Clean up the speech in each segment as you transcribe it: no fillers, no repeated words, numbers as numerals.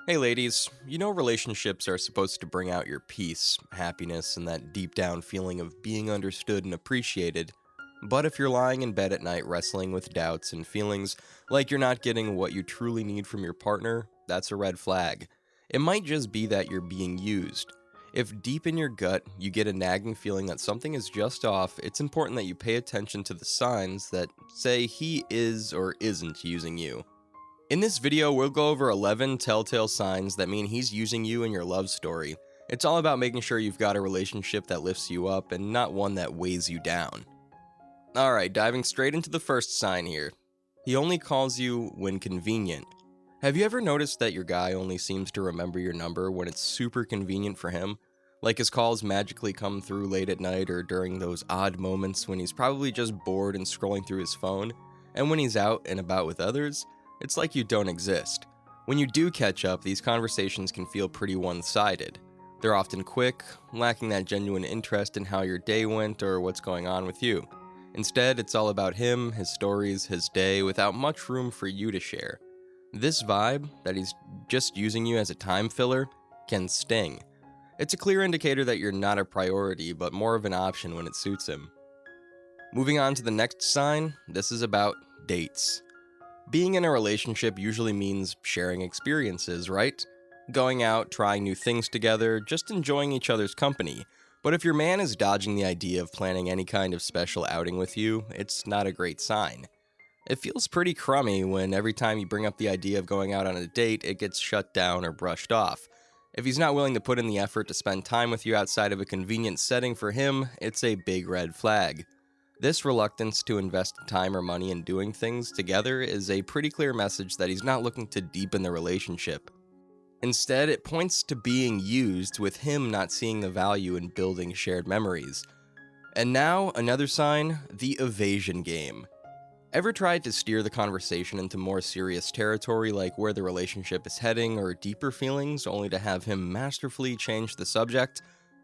Hey ladies, you know relationships are supposed to bring out your peace, happiness, and that deep down feeling of being understood and appreciated. But if you're lying in bed at night wrestling with doubts and feelings like you're not getting what you truly need from your partner, that's a red flag. It might just be that you're being used. If deep in your gut you get a nagging feeling that something is just off, it's important that you pay attention to the signs that say he is or isn't using you. In this video, we'll go over 11 telltale signs that mean he's using you in your love story. It's all about making sure you've got a relationship that lifts you up and not one that weighs you down. Alright, diving straight into the first sign here. He only calls you when convenient. Have you ever noticed that your guy only seems to remember your number when it's super convenient for him? Like his calls magically come through late at night or during those odd moments when he's probably just bored and scrolling through his phone, and when he's out and about with others, it's like you don't exist. When you do catch up, these conversations can feel pretty one-sided. They're often quick, lacking that genuine interest in how your day went or what's going on with you. Instead, it's all about him, his stories, his day, without much room for you to share. This vibe, that he's just using you as a time filler, can sting. It's a clear indicator that you're not a priority, but more of an option when it suits him. Moving on to the next sign, this is about dates. Being in a relationship usually means sharing experiences, right? Going out, trying new things together, just enjoying each other's company. But if your man is dodging the idea of planning any kind of special outing with you, it's not a great sign. It feels pretty crummy when every time you bring up the idea of going out on a date, it gets shut down or brushed off. If he's not willing to put in the effort to spend time with you outside of a convenient setting for him, it's a big red flag. This reluctance to invest time or money in doing things together is a pretty clear message that he's not looking to deepen the relationship. Instead, it points to being used, with him not seeing the value in building shared memories. And now, another sign, the evasion game. Ever tried to steer the conversation into more serious territory, like where the relationship is heading or deeper feelings, only to have him masterfully change the subject?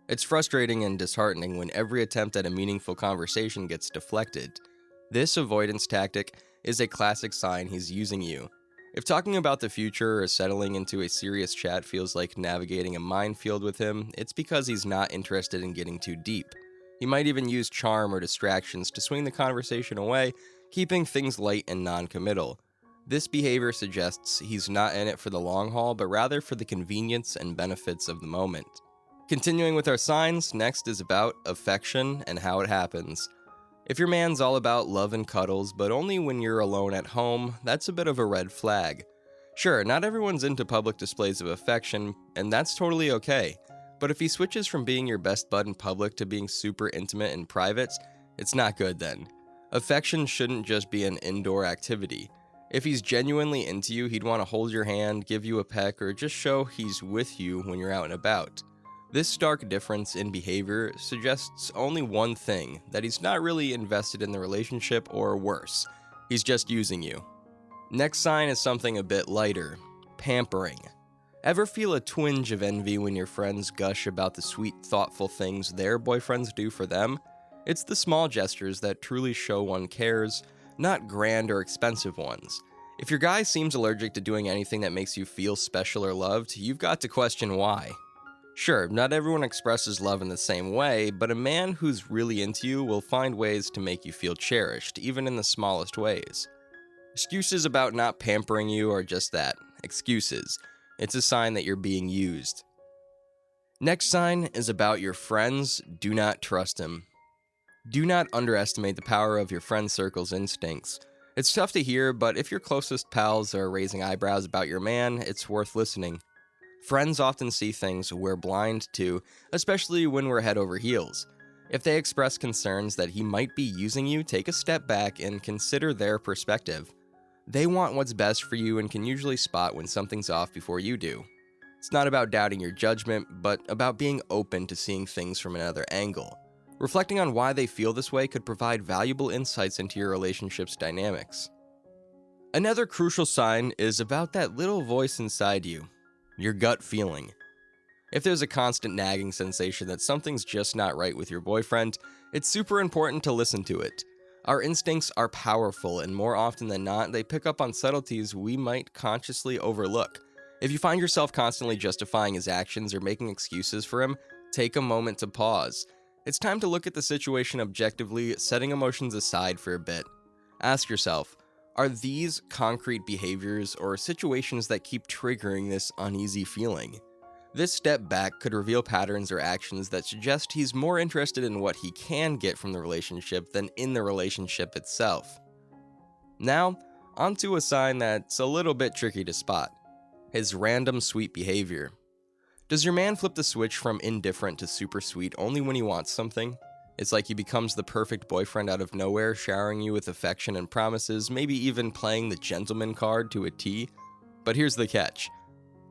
It's frustrating and disheartening when every attempt at a meaningful conversation gets deflected. This avoidance tactic is a classic sign he's using you. If talking about the future or settling into a serious chat feels like navigating a minefield with him, it's because he's not interested in getting too deep. He might even use charm or distractions to swing the conversation away, keeping things light and non-committal. This behavior suggests he's not in it for the long haul, but rather for the convenience and benefits of the moment. Continuing with our signs, next is about affection and how it happens. If your man's all about love and cuddles, but only when you're alone at home, that's a bit of a red flag. Sure, not everyone's into public displays of affection, and that's totally okay. But if he switches from being your best bud in public to being super intimate in private, it's not good then. Affection shouldn't just be an indoor activity. If he's genuinely into you, he'd want to hold your hand, give you a peck, or just show he's with you when you're out and about. This stark difference in behavior suggests only one thing, that he's not really invested in the relationship, or worse, he's just using you. Next sign is something a bit lighter: pampering. Ever feel a twinge of envy when your friends gush about the sweet, thoughtful things their boyfriends do for them? It's the small gestures that truly show one cares, not grand or expensive ones. If your guy seems allergic to doing anything that makes you feel special or loved, you've got to question why. Sure, not everyone expresses love in the same way, but a man who's really into you will find ways to make you feel cherished, even in the smallest ways. Excuses about not pampering you are just that, excuses. It's a sign that you're being used. Next sign is about your friends. Do not trust him. Do not underestimate the power of your friend circle's instincts. It's tough to hear, but if your closest pals are raising eyebrows about your man, it's worth listening. Friends often see things we're blind to, especially when we're head over heels. If they express concerns that he might be using you, take a step back and consider their perspective. They want what's best for you and can usually spot when something's off before you do. It's not about doubting your judgment, but about being open to seeing things from another angle. Reflecting on why they feel this way could provide valuable insights into your relationship's dynamics. Another crucial sign is about that little voice inside you. Your gut feeling. If there's a constant nagging sensation that something's just not right with your boyfriend, it's super important to listen to it. Our instincts are powerful, and more often than not, they pick up on subtleties we might consciously overlook. If you find yourself constantly justifying his actions or making excuses for him, take a moment to pause. It's time to look at the situation objectively, setting emotions aside for a bit. Ask yourself, are these concrete behaviors or situations that keep triggering this uneasy feeling? This step back could reveal patterns or actions that suggest he's more interested in what he can get from the relationship than in the relationship itself. Now, onto a sign that's a little bit tricky to spot: his random sweet behavior. Does your man flip the switch from indifferent to super sweet only when he wants something? It's like he becomes the perfect boyfriend out of nowhere, showering you with affection and promises, maybe even playing the gentleman card to a T. But here's the catch.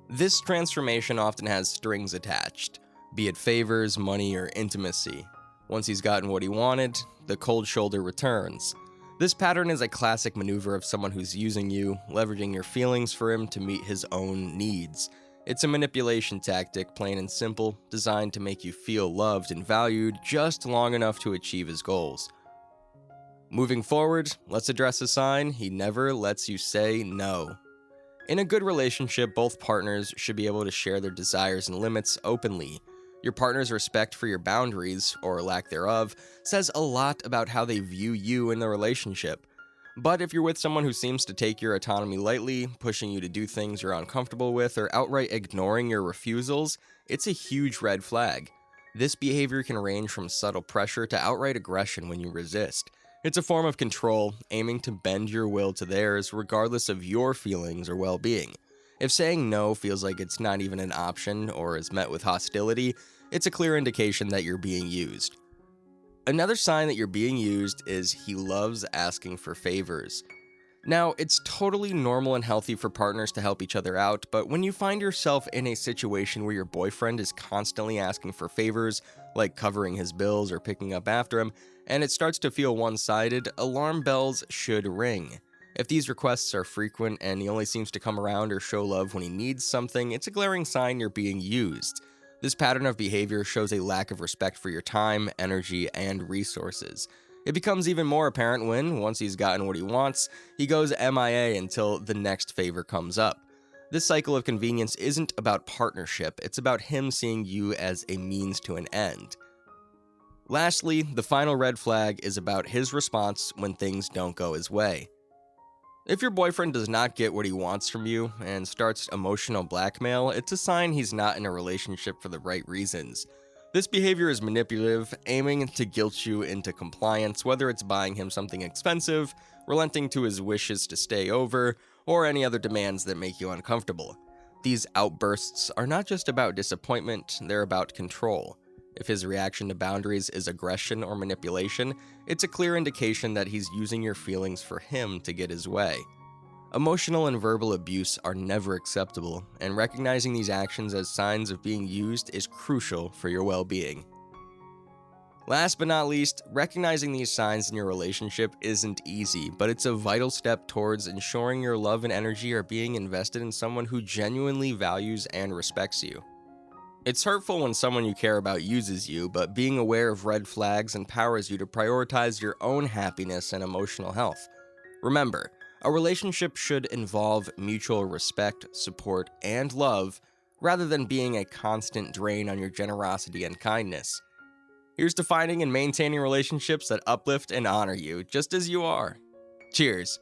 This transformation often has strings attached, be it favors, money, or intimacy. Once he's gotten what he wanted, the cold shoulder returns. This pattern is a classic maneuver of someone who's using you, leveraging your feelings for him to meet his own needs. It's a manipulation tactic, plain and simple, designed to make you feel loved and valued just long enough to achieve his goals. Moving forward, let's address a sign: he never lets you say no. In a good relationship, both partners should be able to share their desires and limits openly. Your partner's respect for your boundaries, or lack thereof, says a lot about how they view you in the relationship. But if you're with someone who seems to take your autonomy lightly, pushing you to do things you're uncomfortable with, or outright ignoring your refusals, it's a huge red flag. This behavior can range from subtle pressure to outright aggression when you resist. It's a form of control, aiming to bend your will to theirs regardless of your feelings or well-being. If saying no feels like it's not even an option or is met with hostility, it's a clear indication that you're being used. Another sign that you're being used is he loves asking for favors. Now, it's totally normal and healthy for partners to help each other out, but when you find yourself in a situation where your boyfriend is constantly asking for favors, like covering his bills or picking up after him, and it starts to feel one-sided, alarm bells should ring. If these requests are frequent and he only seems to come around or show love when he needs something, it's a glaring sign you're being used. This pattern of behavior shows a lack of respect for your time, energy, and resources. It becomes even more apparent when, once he's gotten what he wants, he goes MIA until the next favor comes up. This cycle of convenience isn't about partnership, it's about him seeing you as a means to an end. Lastly, the final red flag is about his response when things don't go his way. If your boyfriend does not get what he wants from you and starts emotional blackmail, it's a sign he's not in a relationship for the right reasons. This behavior is manipulative, aiming to guilt you into compliance, whether it's buying him something expensive, relenting to his wishes to stay over, or any other demands that make you uncomfortable. These outbursts are not just about disappointment, they're about control. If his reaction to boundaries is aggression or manipulation, it's a clear indication that he's using your feelings for him to get his way. Emotional and verbal abuse are never acceptable, and recognizing these actions as signs of being used is crucial for your well-being. Last but not least, recognizing these signs in your relationship isn't easy, but it's a vital step towards ensuring your love and energy are being invested in someone who genuinely values and respects you. It's hurtful when someone you care about uses you, but being aware of red flags empowers you to prioritize your own happiness and emotional health. Remember, a relationship should involve mutual respect, support, and love, rather than being a constant drain on your generosity and kindness. Here's to finding and maintaining relationships that uplift and honor you just as you are. Cheers.